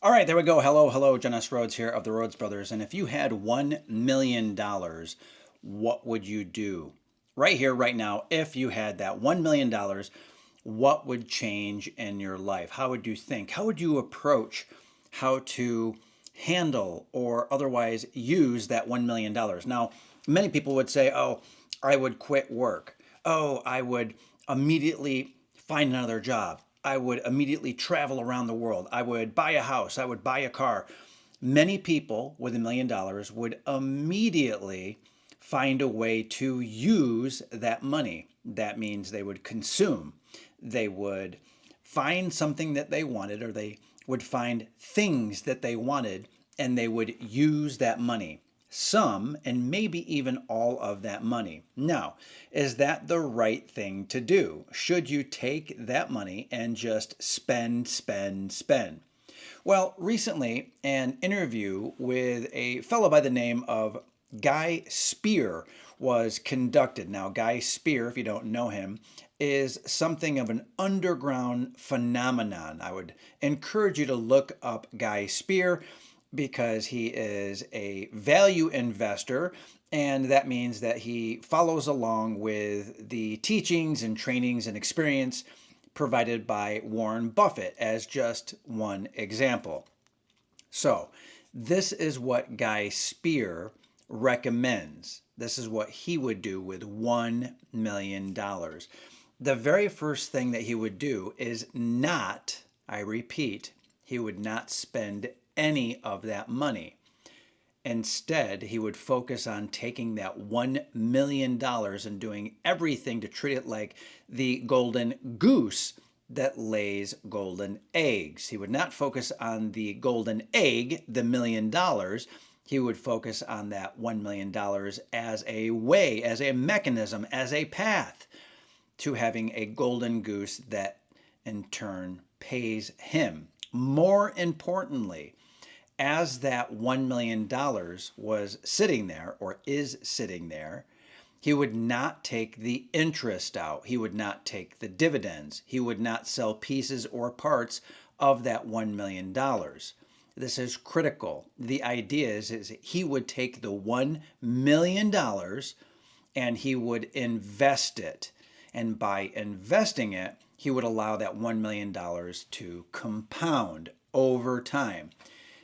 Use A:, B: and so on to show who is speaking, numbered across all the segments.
A: All right, there we go. Hello, hello, John S. Rhodes here of the Rhodes Brothers. And if you had $1 million, what would you do? Right here, right now, if you had that $1 million, what would change in your life? How would you think? How would you approach how to handle or otherwise use that $1 million? Now, many people would say, oh, I would quit work. Oh, I would immediately find another job. I would immediately travel around the world. I would buy a house. I would buy a car. Many people with $1 million would immediately find a way to use that money. That means they would consume. They would find something that they wanted, or they would find things that they wanted, and they would use that money. Some, and maybe even all of that money. Now, is that the right thing to do? Should you take that money and just spend, spend, spend? Well, recently, an interview with a fellow by the name of Guy Spier was conducted. Now, Guy Spier, if you don't know him, is something of an underground phenomenon. I would encourage you to look up Guy Spier because he is a value investor, and that means that he follows along with the teachings and trainings and experience provided by Warren Buffett as just one example. So, this is what Guy Spier recommends. This is what he would do with $1 million. The very first thing that he would do is not, I repeat, he would not spend any of that money. Instead, he would focus on taking that $1 million and doing everything to treat it like the golden goose that lays golden eggs. He would not focus on the golden egg, the $1 million. He would focus on that $1 million as a way, as a mechanism, as a path to having a golden goose that in turn pays him. More importantly, as that $1 million was sitting there, or is sitting there, he would not take the interest out. He would not take the dividends. He would not sell pieces or parts of that $1 million. This is critical. The idea is he would take the $1 million and he would invest it. And by investing it, he would allow that $1 million to compound over time.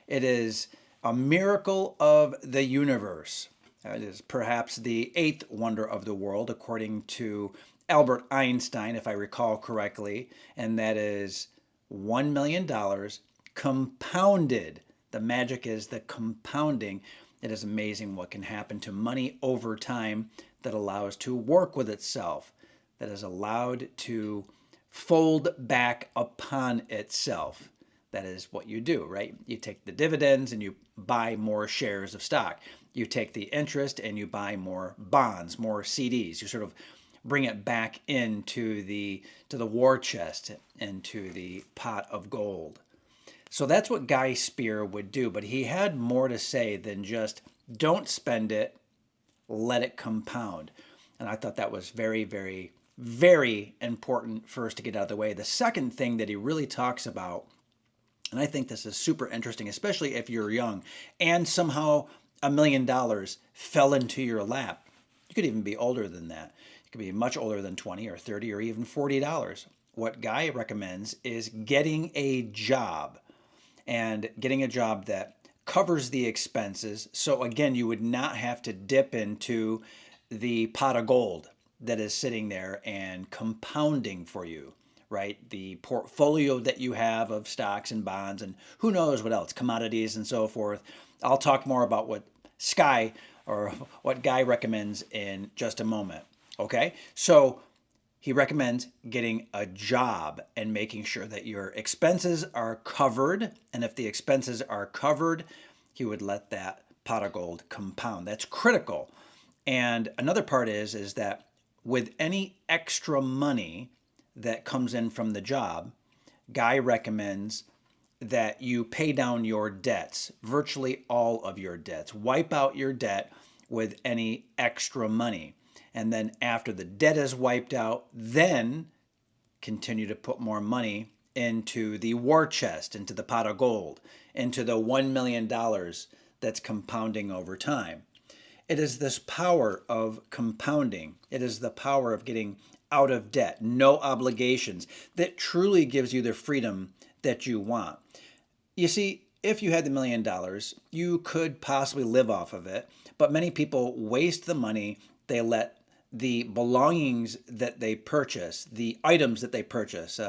A: It is a miracle of the universe. It is perhaps the eighth wonder of the world, according to Albert Einstein, if I recall correctly, and that is $1 million compounded. The magic is the compounding. It is amazing what can happen to money over time that allows to work with itself, that is allowed to fold back upon itself. That is what you do, right? You take the dividends and you buy more shares of stock. You take the interest and you buy more bonds, more CDs. You sort of bring it back into the war chest, into the pot of gold. So that's what Guy Spier would do, but he had more to say than just don't spend it, let it compound. And I thought that was very, very, very important first to get out of the way. The second thing that he really talks about, and I think this is super interesting, especially if you're young and somehow $1 million fell into your lap. You could even be older than that. You could be much older than 20 or 30 or even $40. What Guy recommends is getting a job, and getting a job that covers the expenses. So again, you would not have to dip into the pot of gold that is sitting there and compounding for you, right? The portfolio that you have of stocks and bonds and who knows what else, commodities and so forth. I'll talk more about what Guy recommends in just a moment. Okay? So he recommends getting a job and making sure that your expenses are covered. And if the expenses are covered, he would let that pot of gold compound. That's critical. And another part is that with any extra money that comes in from the job, Guy recommends that you pay down your debts, virtually all of your debts. Wipe out your debt with any extra money. And then after the debt is wiped out, then continue to put more money into the war chest, into the pot of gold, into the $1 million that's compounding over time. It is this power of compounding. It is the power of getting out of debt, no obligations, that truly gives you the freedom that you want. You see, if you had the $1 million, you could possibly live off of it, but many people waste the money. They let the belongings that they purchase, the items that they purchase,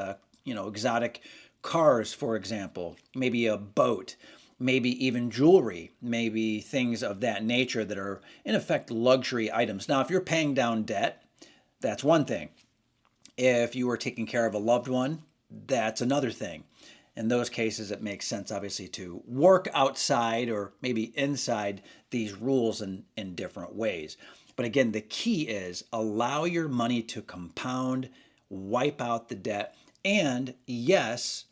A: exotic cars, for example, maybe a boat, maybe even jewelry, maybe things of that nature that are in effect luxury items. Now, if you're paying down debt, that's one thing. If you are taking care of a loved one, that's another thing. In those cases, it makes sense, obviously, to work outside or maybe inside these rules in different ways. But again, the key is allow your money to compound, wipe out the debt, and yes,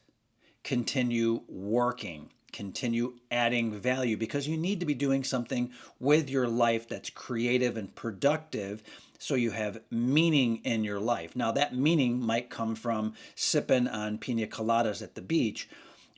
A: continue working, continue adding value, because you need to be doing something with your life that's creative and productive so you have meaning in your life. Now, that meaning might come from sipping on pina coladas at the beach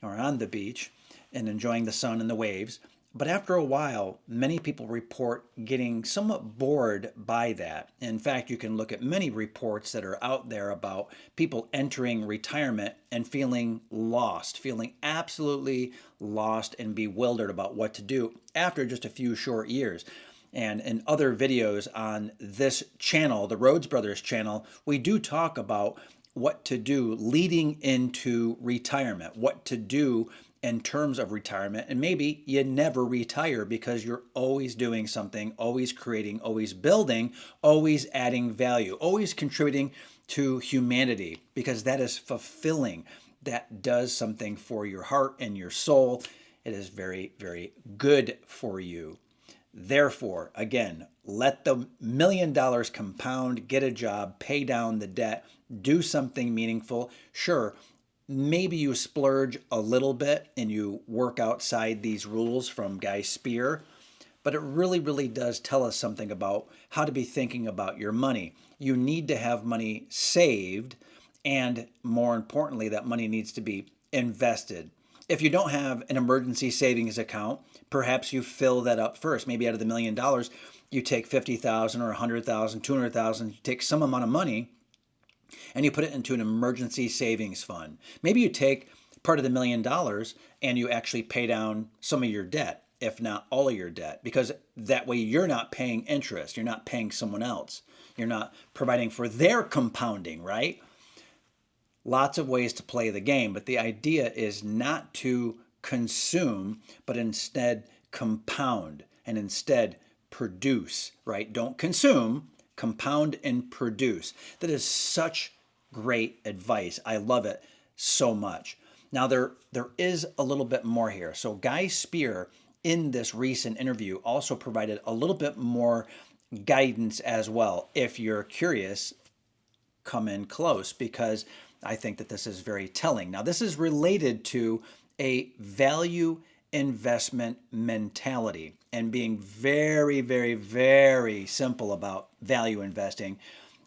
A: or on the beach and enjoying the sun and the waves. But after a while, many people report getting somewhat bored by that. In fact, you can look at many reports that are out there about people entering retirement and feeling lost, feeling absolutely lost and bewildered about what to do after just a few short years. And in other videos on this channel, the Rhodes Brothers channel, we do talk about what to do leading into retirement, what to do in terms of retirement. And maybe you never retire because you're always doing something, always creating, always building, always adding value, always contributing to humanity, because that is fulfilling. That does something for your heart and your soul. It is very, very good for you. Therefore, again, let the $1 million compound, get a job, pay down the debt, do something meaningful. Sure, maybe you splurge a little bit and you work outside these rules from Guy Spier, but it really, really does tell us something about how to be thinking about your money. You need to have money saved, and more importantly, that money needs to be invested. If you don't have an emergency savings account, perhaps you fill that up first. Maybe out of the $1 million, you take 50,000 or 100,000, 200,000, you take some amount of money and you put it into an emergency savings fund. Maybe you take part of the $1 million and you actually pay down some of your debt, if not all of your debt, because that way you're not paying interest. You're not paying someone else. You're not providing for their compounding, right? Lots of ways to play the game, but the idea is not to consume, but instead compound and instead produce, right? Don't consume, compound and produce. That is such great advice. I love it so much. Now, there is a little bit more here. So Guy Spier, in this recent interview, also provided a little bit more guidance as well. If you're curious, come in close, because I think that this is very telling. Now, this is related to a value investment mentality and being very, very, very simple about value investing.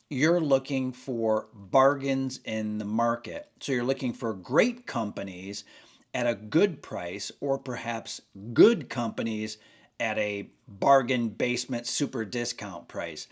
A: You're looking for bargains in the market. So you're looking for great companies at a good price, or perhaps good companies at a bargain basement super discount price.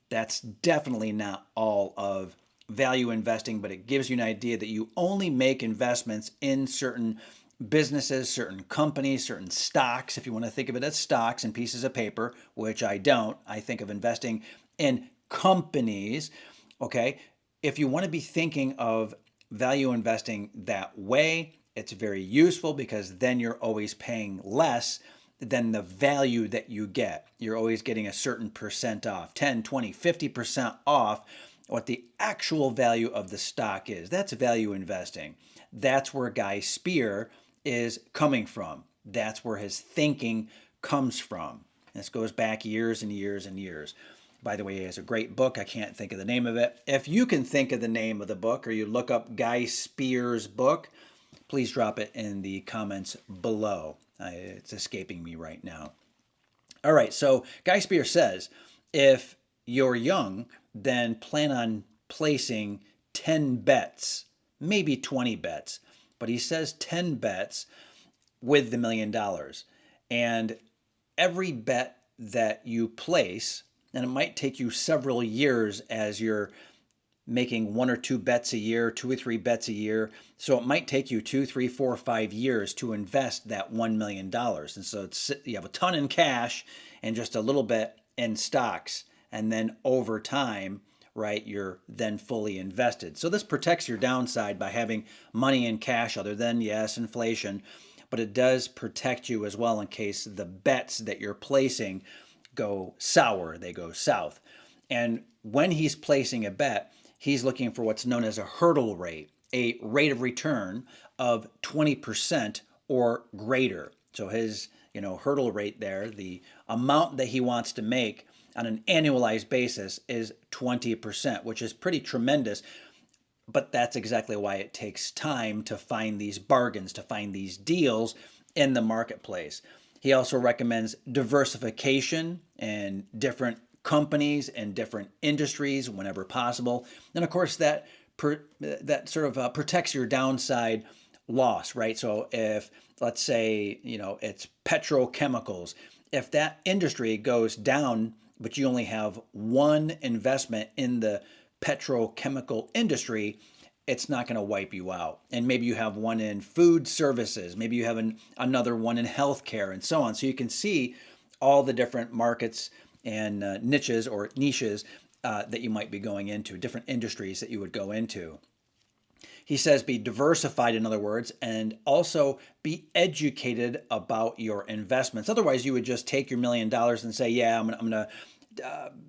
A: That's definitely not all of value investing, but it gives you an idea that you only make investments in certain businesses, certain companies, certain stocks, if you want to think of it as stocks and pieces of paper, which I don't. I think of investing in companies, okay? If you want to be thinking of value investing that way, it's very useful, because then you're always paying less than the value that you get. You're always getting a certain percent off, 10, 20, 50% off what the actual value of the stock is. That's value investing. That's where Guy Spier is coming from. That's where his thinking comes from. This goes back years and years and years. By the way, he has a great book. I can't think of the name of it. If you can think of the name of the book, or you look up Guy Spier's book, please drop it in the comments below. It's escaping me right now. All right, so Guy Spier says, if you're young, then plan on placing 10 bets maybe 20 bets, but he says 10 bets with the $1 million. And every bet that you place, and it might take you several years as you're making one or two bets a year, two or three bets a year. So it might take you 2, 3, 4, 5 years to invest that $1 million. And so you have a ton in cash and just a little bit in stocks. And then over time, right, you're then fully invested. So this protects your downside by having money in cash, other than, yes, inflation, but it does protect you as well in case the bets that you're placing go sour, they go south. And when he's placing a bet, he's looking for what's known as a hurdle rate, a rate of return of 20% or greater. So his, hurdle rate there, the amount that he wants to make on an annualized basis is 20%, which is pretty tremendous. But that's exactly why it takes time to find these bargains, to find these deals in the marketplace. He also recommends diversification and different companies and different industries whenever possible. And of course, that sort of protects your downside loss, right? So if, let's say, it's petrochemicals, if that industry goes down, but you only have one investment in the petrochemical industry, it's not going to wipe you out. And maybe you have one in food services, maybe you have another one in healthcare, and so on. So you can see all the different markets and niches that you might be going into, different industries that you would go into. He says be diversified, in other words, and also be educated about your investments. Otherwise, you would just take your $1 million and say, yeah, I'm going to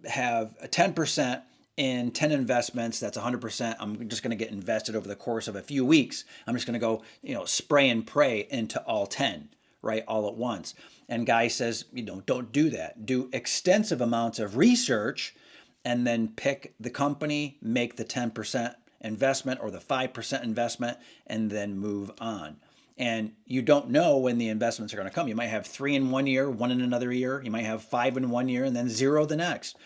A: have 10% in 10 investments. That's 100%. I'm just going to get invested over the course of a few weeks. I'm just going to go, spray and pray into all 10, right, all at once. And Guy says, don't do that. Do extensive amounts of research and then pick the company, make the 10% investment or the 5% investment, and then move on. And you don't know when the investments are going to come. You might have 3 in 1 year, 1 in another year. You might have 5 in 1 year and then 0 the next.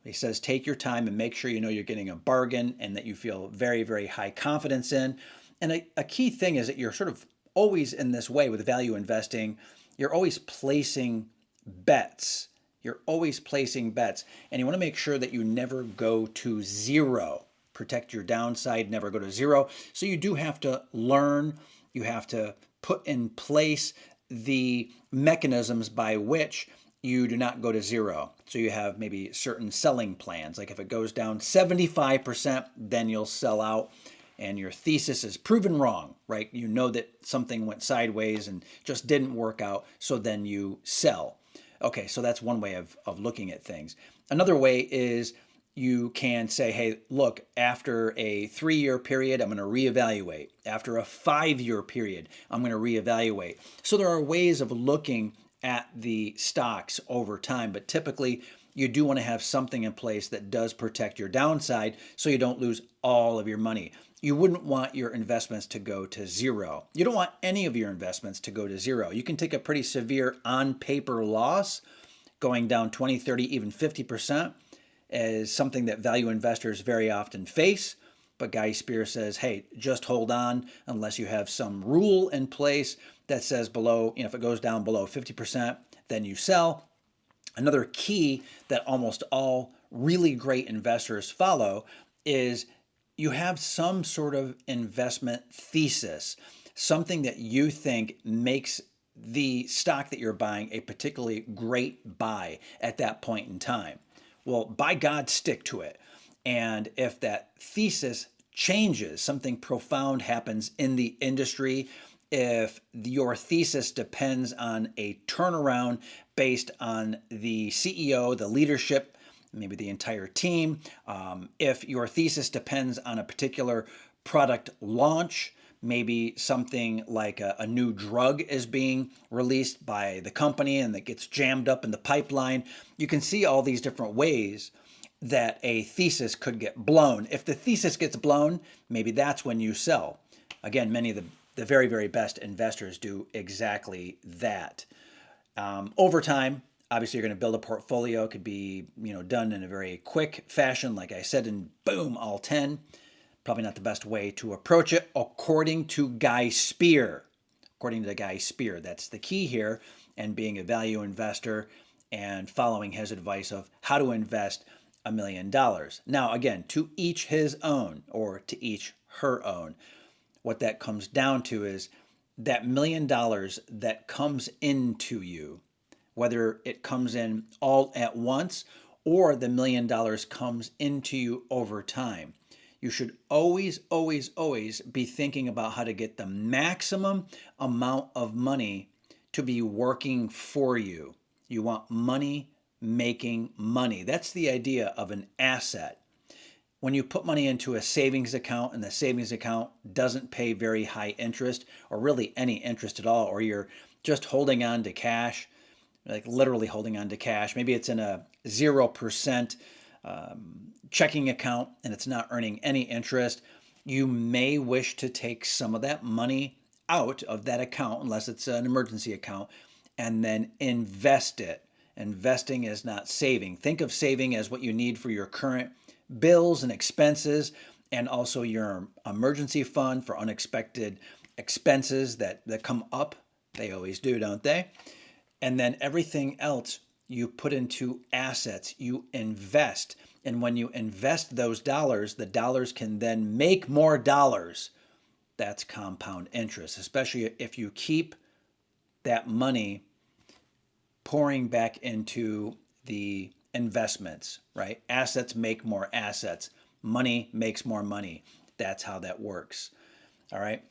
A: He says, take your time and make sure you're getting a bargain and that you feel very, very high confidence in. And a key thing is that you're sort of always in this way with value investing. You're always placing bets. You're always placing bets. And you want to make sure that you never go to zero. Protect your downside, never go to zero. So you do have to learn. You have to put in place the mechanisms by which you do not go to zero. So you have maybe certain selling plans. Like if it goes down 75%, then you'll sell out and your thesis is proven wrong, right? You know that something went sideways and just didn't work out, so then you sell. Okay, so that's one way of looking at things. Another way is you can say, hey, look, after a 3-year period, I'm going to reevaluate. After a 5-year period, I'm going to reevaluate. So there are ways of looking at the stocks over time, but typically you do want to have something in place that does protect your downside so you don't lose all of your money. You wouldn't want your investments to go to zero. You don't want any of your investments to go to zero. You can take a pretty severe on-paper loss, going down 20, 30, even 50%, is something that value investors very often face. But Guy Spier says, hey, just hold on unless you have some rule in place that says below, if it goes down below 50%, then you sell. Another key that almost all really great investors follow is you have some sort of investment thesis, something that you think makes the stock that you're buying a particularly great buy at that point in time. Well, by God, stick to it. And if that thesis changes, something profound happens in the industry, if your thesis depends on a turnaround based on the CEO, the leadership, maybe the entire team, if your thesis depends on a particular product launch, maybe something like a new drug is being released by the company and that gets jammed up in the pipeline, you can see all these different ways that a thesis could get blown. If the thesis gets blown, maybe that's when you sell. Again, many of the very, very best investors do exactly that. Over time, obviously, you're going to build a portfolio. It could be done in a very quick fashion, like I said, and boom, all 10. probably not the best way to approach it, according to Guy Spier. According to Guy Spier, that's the key here, and being a value investor and following his advice of how to invest $1 million. Now, again, to each his own, or to each her own. What that comes down to is that $1 million that comes into you, whether it comes in all at once or the $1 million comes into you over time. You should always, always, always be thinking about how to get the maximum amount of money to be working for you. You want money making money. That's the idea of an asset. When you put money into a savings account and the savings account doesn't pay very high interest or really any interest at all, or you're just holding on to cash, like literally holding on to cash, maybe it's in a 0% checking account and it's not earning any interest, you may wish to take some of that money out of that account, unless it's an emergency account, and then invest it. Investing is not saving. Think of saving as what you need for your current bills and expenses, and also your emergency fund for unexpected expenses that come up. They always do, don't they? And then everything else you put into assets, you invest. And when you invest those dollars, the dollars can then make more dollars. That's compound interest, especially if you keep that money pouring back into the investments, right? Assets make more assets. Money makes more money. That's how that works. All right.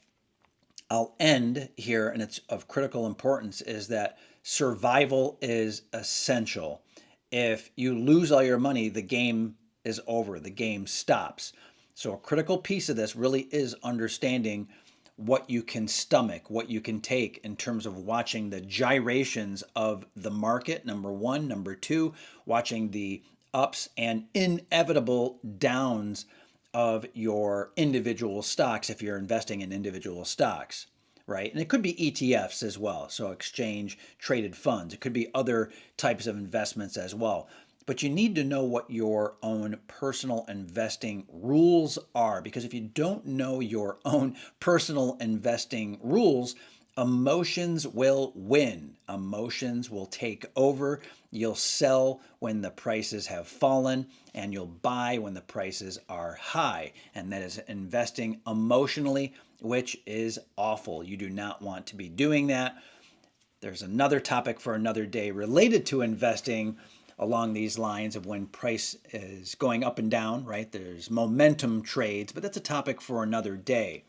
A: I'll end here, and it's of critical importance, is that survival is essential. If you lose all your money, the game is over. The game stops. So a critical piece of this really is understanding what you can stomach, what you can take in terms of watching the gyrations of the market, number one. Number two, watching the ups and inevitable downs of your individual stocks if you're investing in individual stocks, right? And it could be ETFs as well, so exchange traded funds. It could be other types of investments as well. But you need to know what your own personal investing rules are, because if you don't know your own personal investing rules, emotions will win. Emotions will take over. You'll sell when the prices have fallen, and you'll buy when the prices are high. And that is investing emotionally, which is awful. You do not want to be doing that. There's another topic for another day related to investing along these lines of when price is going up and down, right? There's momentum trades, but that's a topic for another day.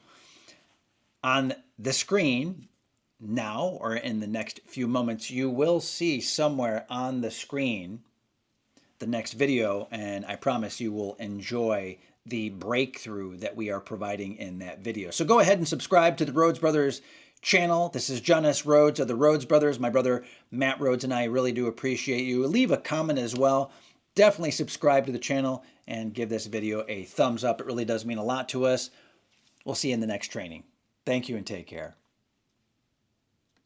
A: On the screen now, or in the next few moments, you will see somewhere on the screen the next video, and I promise you will enjoy the breakthrough that we are providing in that video. So go ahead and subscribe to the Rhodes Brothers channel. This is John S. Rhodes of the Rhodes Brothers. My brother Matt Rhodes and I really do appreciate you. Leave a comment as well. Definitely subscribe to the channel and give this video a thumbs up. It really does mean a lot to us. We'll see you in the next training. Thank you and take care.